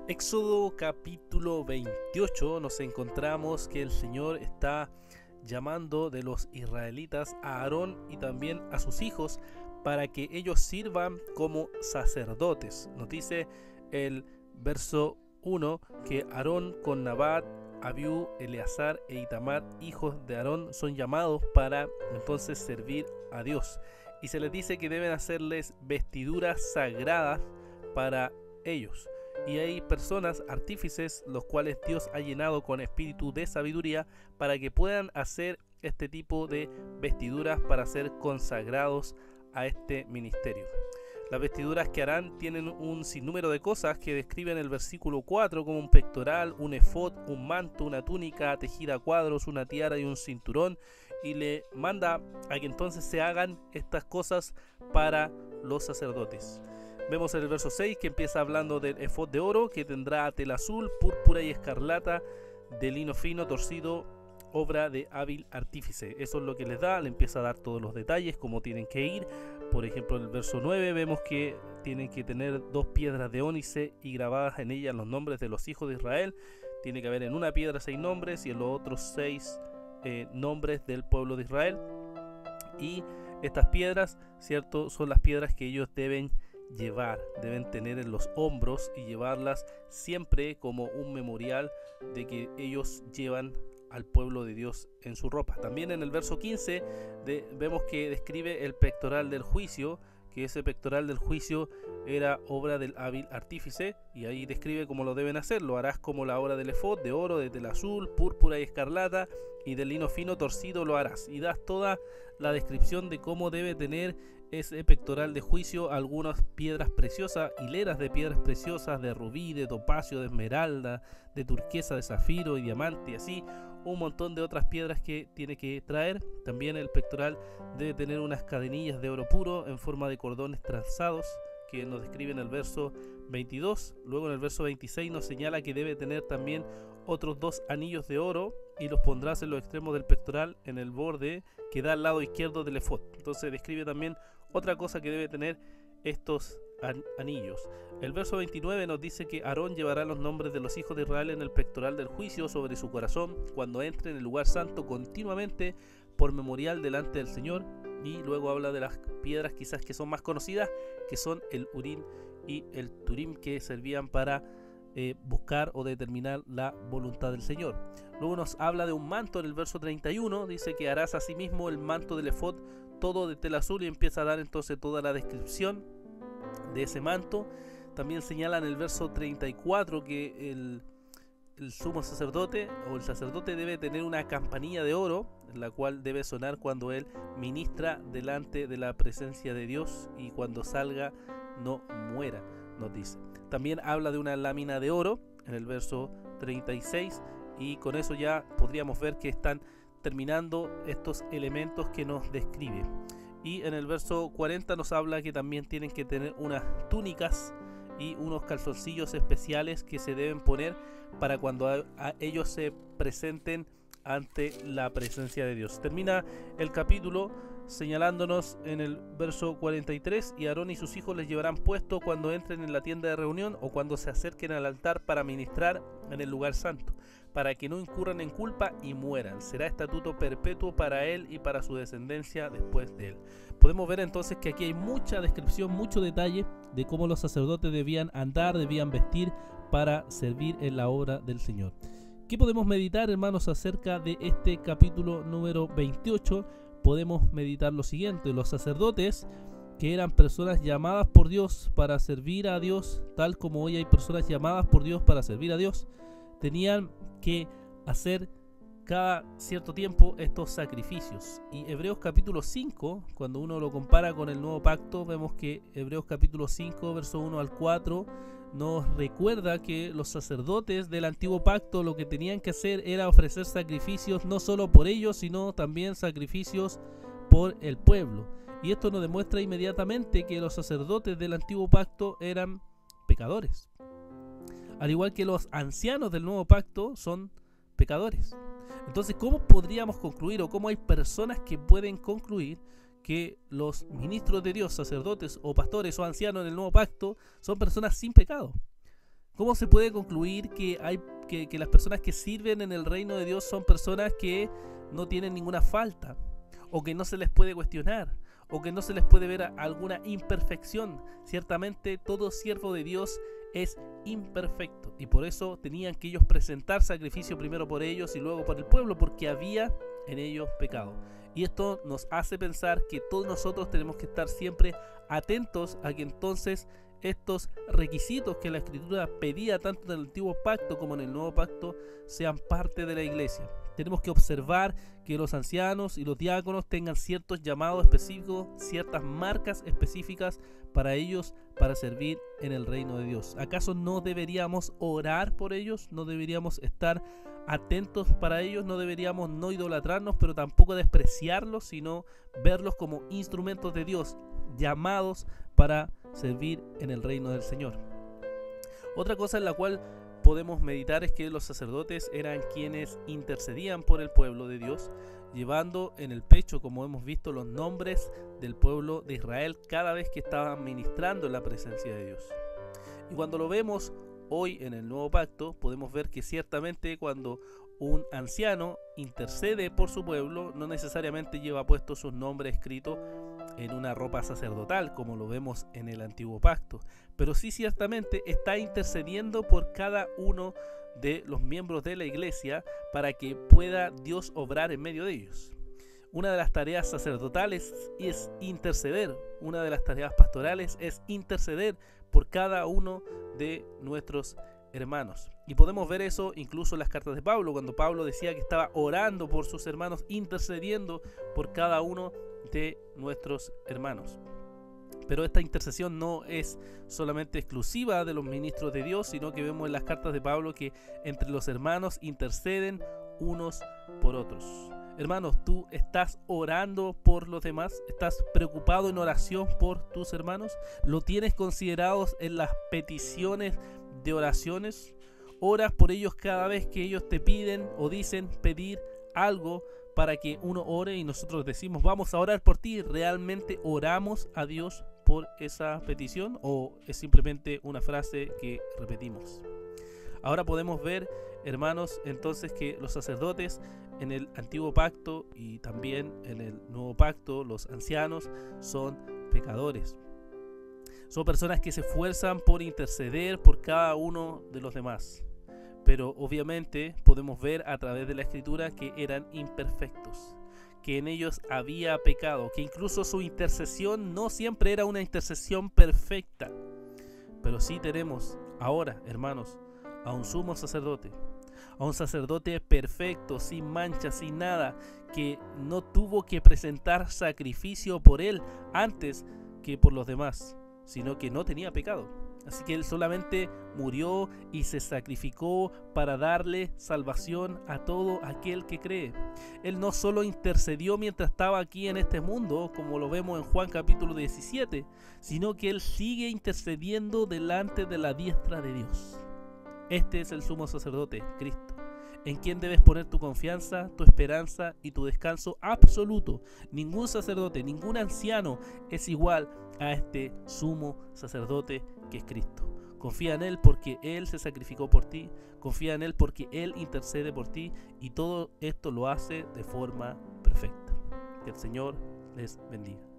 Éxodo capítulo 28 nos encontramos que el Señor está llamando de los israelitas a Aarón y también a sus hijos para que ellos sirvan como sacerdotes. Nos dice el verso 1 que Aarón con Nadab, Abiú, Eleazar e Itamar, hijos de Aarón, son llamados para entonces servir a Dios. Y se les dice que deben hacerles vestiduras sagradas para ellos. Y hay personas, artífices, los cuales Dios ha llenado con espíritu de sabiduría para que puedan hacer este tipo de vestiduras para ser consagrados a este ministerio. Las vestiduras que harán tienen un sinnúmero de cosas que describen el versículo 4 como un pectoral, un efod, un manto, una túnica tejida a cuadros, una tiara y un cinturón, y le manda a que entonces se hagan estas cosas para los sacerdotes. Vemos en el verso 6 que empieza hablando del efod de oro, que tendrá tela azul, púrpura y escarlata, de lino fino, torcido, obra de hábil artífice. Eso es lo que les da, le empieza a dar todos los detalles, cómo tienen que ir. Por ejemplo, en el verso 9 vemos que tienen que tener 2 piedras de ónice y grabadas en ellas los nombres de los hijos de Israel. Tiene que haber en una piedra 6 nombres y en los otros 6 nombres del pueblo de Israel. Y estas piedras, ¿cierto?, son las piedras que ellos deben tener en los hombros y llevarlas siempre como un memorial de que ellos llevan al pueblo de Dios en su ropa. También en el verso 15 vemos que describe el pectoral del juicio, que ese pectoral del juicio era obra del hábil artífice, y ahí describe cómo lo deben hacer. Lo harás como la obra del efod, de oro, de tela azul, púrpura y escarlata, y del lino fino torcido lo harás. Y das toda la descripción de cómo debe tener ese pectoral de juicio, algunas piedras preciosas, hileras de piedras preciosas, de rubí, de topacio, de esmeralda, de turquesa, de zafiro y diamante, y así un montón de otras piedras que tiene que traer. También el pectoral debe tener unas cadenillas de oro puro en forma de cordones tranzados, que nos describe en el verso 22. Luego en el verso 26 nos señala que debe tener también otros 2 anillos de oro, y los pondrás en los extremos del pectoral en el borde que da al lado izquierdo del efod. Entonces describe también otra cosa que debe tener estos anillos. El verso 29 nos dice que Aarón llevará los nombres de los hijos de Israel en el pectoral del juicio sobre su corazón cuando entre en el lugar santo continuamente por memorial delante del Señor. Y luego habla de las piedras quizás que son más conocidas, que son el Urim y el Turim, que servían para buscar o determinar la voluntad del Señor. Luego nos habla de un manto en el verso 31, dice que harás asimismo el manto del efod todo de tela azul, y empieza a dar entonces toda la descripción de ese manto. También señala en el verso 34 que el sumo sacerdote o el sacerdote debe tener una campanilla de oro, la cual debe sonar cuando él ministra delante de la presencia de Dios, y cuando salga no muera, nos dice. También habla de una lámina de oro en el verso 36, y con eso ya podríamos ver que están terminando estos elementos que nos describe. Y en el verso 40 nos habla que también tienen que tener unas túnicas y unos calzoncillos especiales que se deben poner para cuando a ellos se presenten ante la presencia de Dios. Termina el capítulo señalándonos en el verso 43: y Aarón y sus hijos les llevarán puesto cuando entren en la tienda de reunión o cuando se acerquen al altar para ministrar en el lugar santo, para que no incurran en culpa y mueran. Será estatuto perpetuo para él y para su descendencia después de él. Podemos ver entonces que aquí hay mucha descripción, mucho detalle de cómo los sacerdotes debían andar, debían vestir para servir en la obra del Señor. ¿Qué podemos meditar, hermanos, acerca de este capítulo número 28? Podemos meditar lo siguiente: los sacerdotes, que eran personas llamadas por Dios para servir a Dios, tal como hoy hay personas llamadas por Dios para servir a Dios, tenían que hacer cada cierto tiempo estos sacrificios. Y Hebreos capítulo 5, cuando uno lo compara con el nuevo pacto, vemos que Hebreos capítulo 5, verso 1 al 4, nos recuerda que los sacerdotes del antiguo pacto lo que tenían que hacer era ofrecer sacrificios no solo por ellos, sino también sacrificios por el pueblo. Y esto nos demuestra inmediatamente que los sacerdotes del antiguo pacto eran pecadores, al igual que los ancianos del nuevo pacto son pecadores. Entonces, ¿cómo podríamos concluir, o cómo hay personas que pueden concluir que los ministros de Dios, sacerdotes o pastores o ancianos en el nuevo pacto, son personas sin pecado? ¿Cómo se puede concluir que las personas que sirven en el reino de Dios son personas que no tienen ninguna falta, o que no se les puede cuestionar, o que no se les puede ver alguna imperfección? Ciertamente todo siervo de Dios es imperfecto, y por eso tenían que ellos presentar sacrificio primero por ellos y luego por el pueblo, porque había en ellos pecado. Y esto nos hace pensar que todos nosotros tenemos que estar siempre atentos a que entonces estos requisitos que la Escritura pedía tanto en el Antiguo Pacto como en el Nuevo Pacto sean parte de la iglesia. Tenemos que observar que los ancianos y los diáconos tengan ciertos llamados específicos, ciertas marcas específicas para ellos, para servir en el reino de Dios. ¿Acaso no deberíamos orar por ellos? ¿No deberíamos estar atentos para ellos? ¿No deberíamos no idolatrarnos, pero tampoco despreciarlos, sino verlos como instrumentos de Dios, llamados para servir en el reino del Señor? Otra cosa en la cual podemos meditar es que los sacerdotes eran quienes intercedían por el pueblo de Dios, llevando en el pecho, como hemos visto, los nombres del pueblo de Israel cada vez que estaban ministrando en la presencia de Dios. Y cuando lo vemos hoy en el Nuevo Pacto, podemos ver que ciertamente cuando un anciano intercede por su pueblo, no necesariamente lleva puesto sus nombres escritos en una ropa sacerdotal, como lo vemos en el Antiguo Pacto, pero sí ciertamente está intercediendo por cada uno de los miembros de la iglesia para que pueda Dios obrar en medio de ellos. Una de las tareas sacerdotales es interceder, una de las tareas pastorales es interceder por cada uno de nuestros hermanos. Y podemos ver eso incluso en las cartas de Pablo, cuando Pablo decía que estaba orando por sus hermanos, intercediendo por cada uno de nuestros hermanos. Pero esta intercesión no es solamente exclusiva de los ministros de Dios, sino que vemos en las cartas de Pablo que entre los hermanos interceden unos por otros. Hermanos, ¿tú estás orando por los demás? ¿Estás preocupado en oración por tus hermanos? ¿Lo tienes considerados en las peticiones de oraciones? ¿Oras por ellos cada vez que ellos te piden o dicen pedir algo para que uno ore y nosotros decimos vamos a orar por ti? ¿Realmente oramos a Dios por esa petición o es simplemente una frase que repetimos? Ahora podemos ver, hermanos, entonces que los sacerdotes en el Antiguo Pacto y también en el Nuevo Pacto, los ancianos, son pecadores. Son personas que se esfuerzan por interceder por cada uno de los demás. Pero obviamente podemos ver a través de la Escritura que eran imperfectos, que en ellos había pecado, que incluso su intercesión no siempre era una intercesión perfecta. Pero sí tenemos ahora, hermanos, a un sumo sacerdote, a un sacerdote perfecto, sin mancha, sin nada, que no tuvo que presentar sacrificio por él antes que por los demás, sino que no tenía pecado. Así que él solamente murió y se sacrificó para darle salvación a todo aquel que cree. Él no solo intercedió mientras estaba aquí en este mundo, como lo vemos en Juan capítulo 17, sino que él sigue intercediendo delante de la diestra de Dios. Este es el sumo sacerdote, Cristo, en quien debes poner tu confianza, tu esperanza y tu descanso absoluto. Ningún sacerdote, ningún anciano es igual a este sumo sacerdote que es Cristo. Confía en Él porque Él se sacrificó por ti, confía en Él porque Él intercede por ti y todo esto lo hace de forma perfecta. Que el Señor les bendiga.